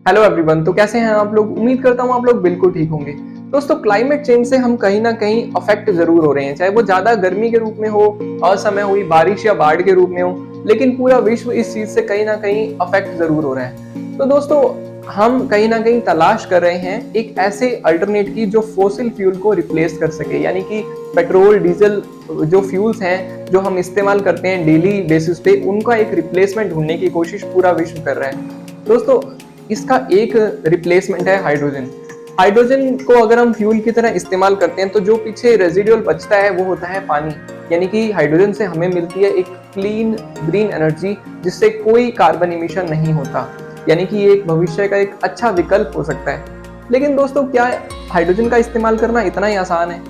Hello everyone. तो कैसे हैं आप लोग? उम्मीद करता हूँ आप लोग बिल्कुल ठीक होंगे। दोस्तों, क्लाइमेट चेंज से हम कहीं ना कहीं अफेक्ट जरूर हो रहे हैं, चाहे वो ज्यादा गर्मी के रूप में हो, असमय हुई बारिश या बाढ़ के रूप में हो, लेकिन पूरा विश्व इस चीज से कहीं ना कहीं अफेक्ट जरूर हो रहा है। तो दोस्तों, हम कहीं ना कहीं तलाश कर रहे हैं एक ऐसे अल्टरनेट की जो फोसिल फ्यूल को रिप्लेस कर सके, यानी कि पेट्रोल डीजल जो फ्यूल्स हैं जो हम इस्तेमाल करते हैं डेली बेसिस पे, उनका एक रिप्लेसमेंट ढूंढने की कोशिश पूरा विश्व कर रहा है। दोस्तों, इसका एक रिप्लेसमेंट है हाइड्रोजन। हाइड्रोजन को अगर हम फ्यूल की तरह इस्तेमाल करते हैं तो जो पीछे रेजिडुअल बचता है वो होता है पानी, यानी कि हाइड्रोजन से हमें मिलती है एक क्लीन ग्रीन एनर्जी जिससे कोई कार्बन इमिशन नहीं होता, यानी कि ये एक भविष्य का एक अच्छा विकल्प हो सकता है। लेकिन दोस्तों, क्या हाइड्रोजन का इस्तेमाल करना इतना ही आसान है?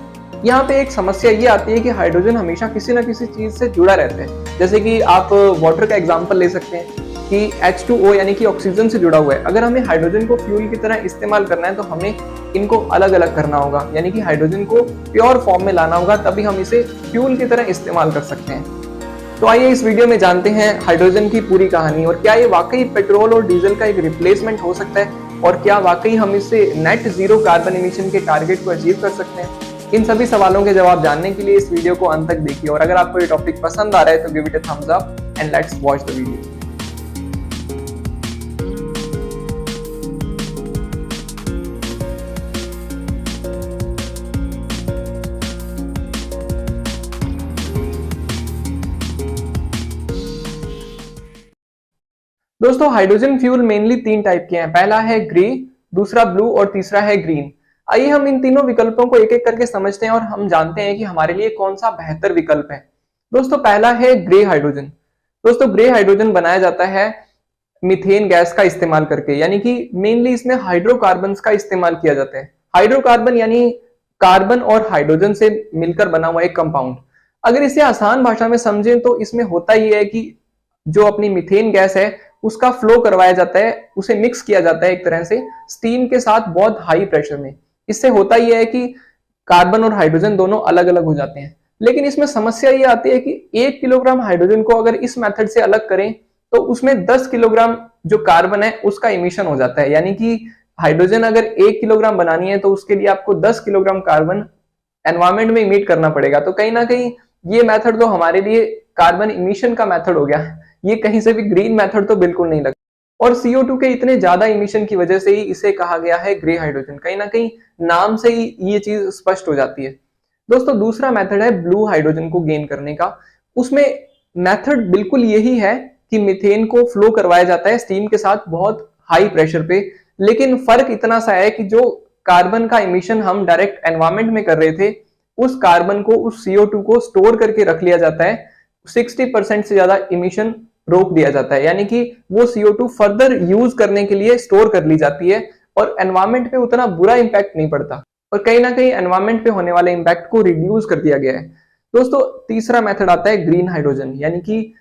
यहाँ पे एक समस्या ये आती है कि हाइड्रोजन हमेशा किसी ना किसी चीज से जुड़ा रहता है। जैसे कि आप वाटर का एग्जांपल ले सकते हैं कि H2O यानी कि ऑक्सीजन से जुड़ा हुआ है। अगर हमें हाइड्रोजन को फ्यूल की तरह इस्तेमाल करना है तो हमें इनको अलग अलग करना होगा, यानी कि हाइड्रोजन को प्योर फॉर्म में लाना होगा, तभी हम इसे फ्यूल की तरह इस्तेमाल कर सकते हैं। तो आइए इस वीडियो में जानते हैं हाइड्रोजन की पूरी कहानी, और क्या ये वाकई पेट्रोल और डीजल का एक रिप्लेसमेंट हो सकता है, और क्या वाकई हम इससे नेट जीरो कार्बन इमिशन के टारगेट को अचीव कर सकते हैं। इन सभी सवालों के जवाब जानने के लिए इस वीडियो को अंत तक देखिए, और अगर आपको ये टॉपिक पसंद आ रहा है तो give it a thumbs up and let's watch the video. दोस्तों, हाइड्रोजन फ्यूल मेनली तीन टाइप के हैं। पहला है ग्रे, दूसरा ब्लू और तीसरा है ग्रीन। आइए हम इन तीनों विकल्पों को एक एक करके समझते हैं और हम जानते हैं कि हमारे लिए कौन सा बेहतर विकल्प है। दोस्तों, पहला है ग्रे हाइड्रोजन। दोस्तों, ग्रे हाइड्रोजन बनाया जाता है मीथेन गैस का इस्तेमाल करके, यानी कि मेनली इसमें हाइड्रोकार्बन का इस्तेमाल किया जाता है। हाइड्रोकार्बन यानी कार्बन और हाइड्रोजन से मिलकर बना हुआ एक कंपाउंड। अगर इसे आसान भाषा में समझें तो इसमें होता ही है कि जो अपनी मीथेन गैस है उसका फ्लो करवाया जाता है, उसे मिक्स किया जाता है एक तरह से स्टीम के साथ बहुत हाई प्रेशर में। इससे होता ही है कि कार्बन और हाइड्रोजन दोनों अलग अलग हो जाते हैं। लेकिन इसमें समस्या ये आती है कि 1 किलोग्राम हाइड्रोजन को अगर इस मेथड से अलग करें तो उसमें 10 किलोग्राम जो कार्बन है उसका इमिशन हो जाता है, यानी कि हाइड्रोजन अगर 1 किलोग्राम बनानी है तो उसके लिए आपको 10 किलोग्राम कार्बन एनवायरमेंट में इमिट करना पड़ेगा। तो कहीं ना कहीं ये मेथड तो हमारे लिए कार्बन इमिशन का मेथड हो गया, ये कहीं से भी ग्रीन मेथड तो बिल्कुल नहीं लगता। और CO2 के इतने ज्यादा इमिशन की वजह से ही इसे कहा गया है ग्रे हाइड्रोजन। कहीं ना कहीं नाम से ही ये चीज स्पष्ट हो जाती है। दोस्तों, दूसरा मेथड है ब्लू हाइड्रोजन को गेन करने का। उसमें मेथड बिल्कुल यही है कि मीथेन को फ्लो करवाया जाता है स्टीम के साथ बहुत हाई प्रेशर पे, लेकिन फर्क इतना सा है कि जो कार्बन का इमिशन हम डायरेक्ट एनवायरमेंट में कर रहे थे, उस कार्बन को, उस CO2 को स्टोर करके रख लिया जाता है। 60% से ज्यादा इमिशन रोक दिया जाता है, यानी कि वो CO2 फर्दर यूज करने के लिए स्टोर कर ली जाती है और एनवायरमेंट पे उतना बुरा इंपैक्ट नहीं पड़ता, और कहीं ना कहीं एनवायरमेंट पे होने वाले इंपैक्ट को रिड्यूस कर दिया गया है। दोस्तों, तीसरा मेथड आता है ग्रीन हाइड्रोजन, यानी कि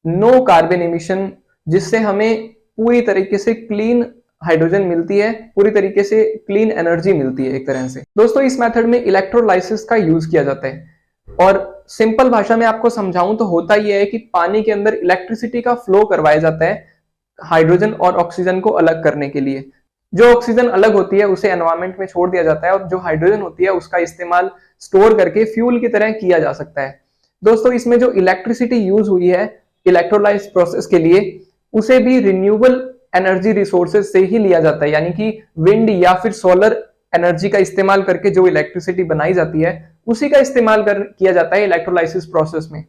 नो कार्बन इमिशन, जिससे हमें पूरी तरीके से क्लीन हाइड्रोजन मिलती है, पूरी तरीके से क्लीन एनर्जी मिलती है एक तरह से। दोस्तों, इस मेथड में इलेक्ट्रोलाइसिस का यूज किया जाता है, और सिंपल भाषा में आपको समझाऊं तो होता यह है कि पानी के अंदर इलेक्ट्रिसिटी का फ्लो करवाया जाता है हाइड्रोजन और ऑक्सीजन को अलग करने के लिए। जो ऑक्सीजन अलग होती है उसे एनवायरमेंट में छोड़ दिया जाता है, और जो हाइड्रोजन होती है उसका इस्तेमाल स्टोर करके फ्यूल की तरह किया जा सकता है। दोस्तों, इसमें जो इलेक्ट्रिसिटी यूज हुई है इलेक्ट्रोलाइज प्रोसेस के लिए, उसे भी रिन्यूएबल एनर्जी रिसोर्सेज से ही लिया जाता है, यानी कि विंड या फिर सोलर एनर्जी का इस्तेमाल करके जो इलेक्ट्रिसिटी बनाई जाती है उसी का इस्तेमाल किया जाता है इलेक्ट्रोलाइसिस प्रोसेस में।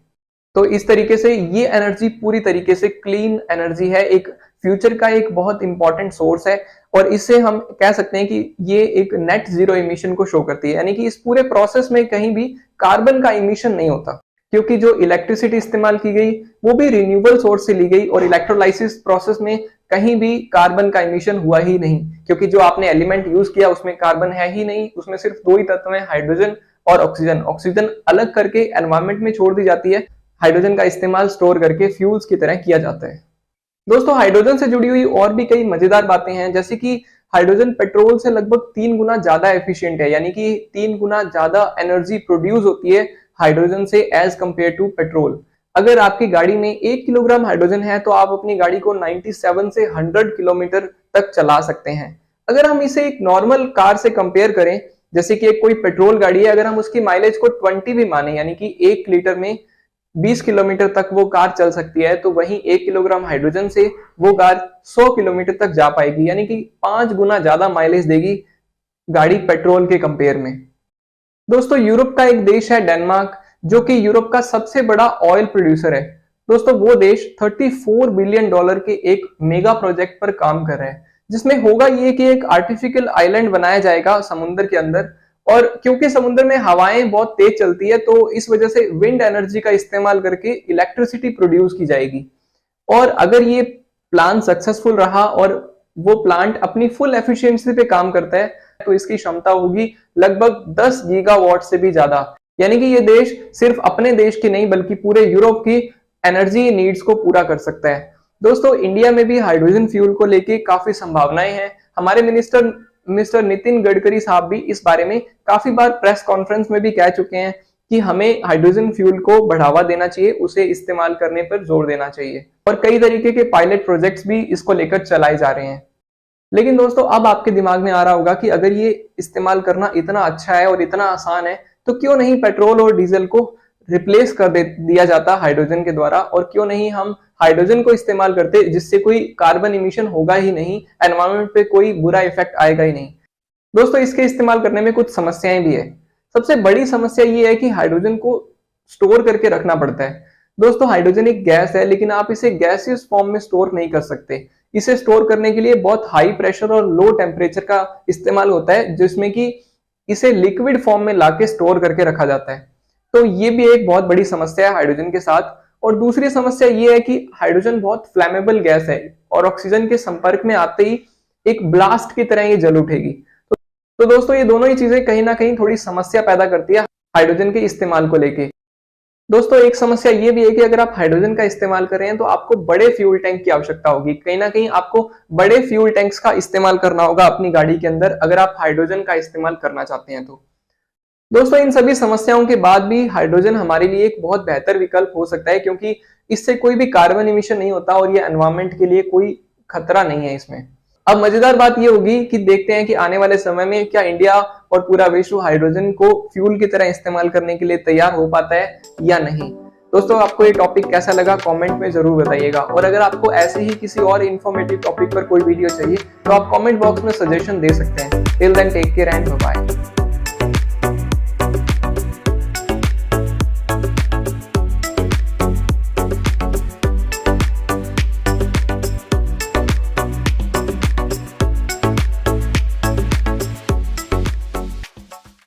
तो इस तरीके से ये एनर्जी पूरी तरीके से क्लीन एनर्जी है, एक फ्यूचर का एक बहुत इंपॉर्टेंट सोर्स है, और इससे हम कह सकते हैं कि ये एक नेट जीरो इमिशन को शो करती है, यानी कि इस पूरे प्रोसेस में कहीं भी कार्बन का इमिशन नहीं होता, क्योंकि जो इलेक्ट्रिसिटी इस्तेमाल की गई वो भी रिन्यूएबल सोर्स से ली गई, और इलेक्ट्रोलाइसिस प्रोसेस में कहीं भी कार्बन का इमिशन हुआ ही नहीं, क्योंकि जो आपने एलिमेंट यूज किया उसमें कार्बन है ही नहीं, उसमें सिर्फ दो ही तत्व हैं, हाइड्रोजन और ऑक्सीजन। ऑक्सीजन अलग करके एनवायरमेंट में छोड़ दी जाती है, हाइड्रोजन का इस्तेमाल स्टोर करके फ्यूल्स की तरह किया जाता है। दोस्तों, हाइड्रोजन से जुड़ी हुई और भी कई मजेदार बातें हैं, जैसे कि हाइड्रोजन पेट्रोल से लगभग 3 गुना ज्यादा एफिशिएंट है, यानी कि 3 गुना ज्यादा एनर्जी प्रोड्यूस होती है हाइड्रोजन से एज कंपेयर टू पेट्रोल। अगर आपकी गाड़ी में 1 किलोग्राम हाइड्रोजन है तो आप अपनी गाड़ी को 97 से 100 किलोमीटर तक चला सकते हैं। अगर हम इसे एक नॉर्मल कार से कंपेयर करें, जैसे कि एक कोई पेट्रोल गाड़ी है, अगर हम उसकी माइलेज को 20 भी माने, यानी कि 1 लीटर में 20 किलोमीटर तक वो कार चल सकती है, तो वहीं 1 किलोग्राम हाइड्रोजन से वो कार 100 किलोमीटर तक जा पाएगी, यानी कि 5 गुना ज्यादा माइलेज देगी गाड़ी पेट्रोल के कंपेयर में। दोस्तों, यूरोप का एक देश है डेनमार्क, जो कि यूरोप का सबसे बड़ा ऑयल प्रोड्यूसर है। दोस्तों, वो देश $34 बिलियन के एक मेगा प्रोजेक्ट पर काम कर रहा है, जिसमें होगा ये कि एक आर्टिफिशियल आइलैंड बनाया जाएगा समुद्र के अंदर। और क्योंकि समुद्र में हवाएं बहुत तेज चलती है, तो इस वजह से विंड एनर्जी का इस्तेमाल करके इलेक्ट्रिसिटी प्रोड्यूस की जाएगी। और अगर ये प्लान सक्सेसफुल रहा और वो प्लांट अपनी फुल एफिशिएंसी पे काम करता है, तो इसकी क्षमता होगी लगभग 10 गीगावाट से भी ज्यादा। यानी कि ये देश सिर्फ अपने देश की नहीं बल्कि पूरे यूरोप की एनर्जी नीड्स को पूरा कर सकता है। दोस्तों, इंडिया में भी हाइड्रोजन फ्यूल को लेके काफी संभावनाएं हैं। हमारे मिस्टर नितिन गडकरी साहब भी इस बारे में काफी बार प्रेस कॉन्फ्रेंस में भी कह चुके हैं कि हमें हाइड्रोजन फ्यूल को बढ़ावा देना चाहिए, उसे इस्तेमाल करने पर जोर देना चाहिए। और कई तरीके के पायलट प्रोजेक्ट्स भी इसको लेकर चलाए जा रहे हैं। लेकिन दोस्तों, अब आपके दिमाग में आ रहा होगा कि अगर ये इस्तेमाल करना इतना अच्छा है और इतना आसान है, तो क्यों नहीं पेट्रोल और डीजल को रिप्लेस कर दिया जाता हाइड्रोजन के द्वारा, और क्यों नहीं हम हाइड्रोजन को इस्तेमाल करते, जिससे कोई कार्बन इमिशन होगा ही नहीं, एनवायरनमेंट पे कोई बुरा इफेक्ट आएगा ही नहीं। दोस्तों, इसके इस्तेमाल करने में कुछ समस्याएं भी है। सबसे बड़ी समस्या ये है कि हाइड्रोजन को स्टोर करके रखना पड़ता है। दोस्तों, हाइड्रोजन एक गैस है, लेकिन आप इसे गैसियस फॉर्म में स्टोर नहीं कर सकते। इसे स्टोर करने के लिए बहुत हाई प्रेशर और लो टेम्परेचर का इस्तेमाल होता है, जिसमें कि इसे लिक्विड फॉर्म में लाके स्टोर करके रखा जाता है। तो ये भी एक बहुत बड़ी समस्या है हाइड्रोजन के साथ। और दूसरी समस्या ये है कि हाइड्रोजन बहुत फ्लैमेबल गैस है और ऑक्सीजन के संपर्क में आते ही एक ब्लास्ट की तरह ये जल उठेगी। तो दोस्तों, ये दोनों ही चीजें कहीं ना कहीं थोड़ी समस्या पैदा करती है हाइड्रोजन के इस्तेमाल को लेके। दोस्तों, एक समस्या ये भी है कि अगर आप हाइड्रोजन का इस्तेमाल कर रहे हैं तो आपको बड़े फ्यूल टैंक की आवश्यकता होगी। कहीं ना कहीं आपको बड़े फ्यूल टैंक्स का इस्तेमाल करना होगा अपनी गाड़ी के अंदर, अगर आप हाइड्रोजन का इस्तेमाल करना चाहते हैं तो। दोस्तों, इन सभी समस्याओं के बाद भी हाइड्रोजन हमारे लिए एक बहुत बेहतर विकल्प हो सकता है, क्योंकि इससे कोई भी कार्बन इमिशन नहीं होता और ये एनवायरमेंट के लिए कोई खतरा नहीं है इसमें। अब मजेदार बात ये होगी कि देखते हैं कि आने वाले समय में क्या इंडिया और पूरा विश्व हाइड्रोजन को फ्यूल की तरह इस्तेमाल करने के लिए तैयार हो पाता है या नहीं। दोस्तों, आपको ये टॉपिक कैसा लगा कमेंट में जरूर बताइएगा, और अगर आपको ऐसे ही किसी और इन्फॉर्मेटिव टॉपिक पर कोई वीडियो चाहिए तो आप कमेंट बॉक्स में सजेशन दे सकते हैं। Till then, take care and bye bye.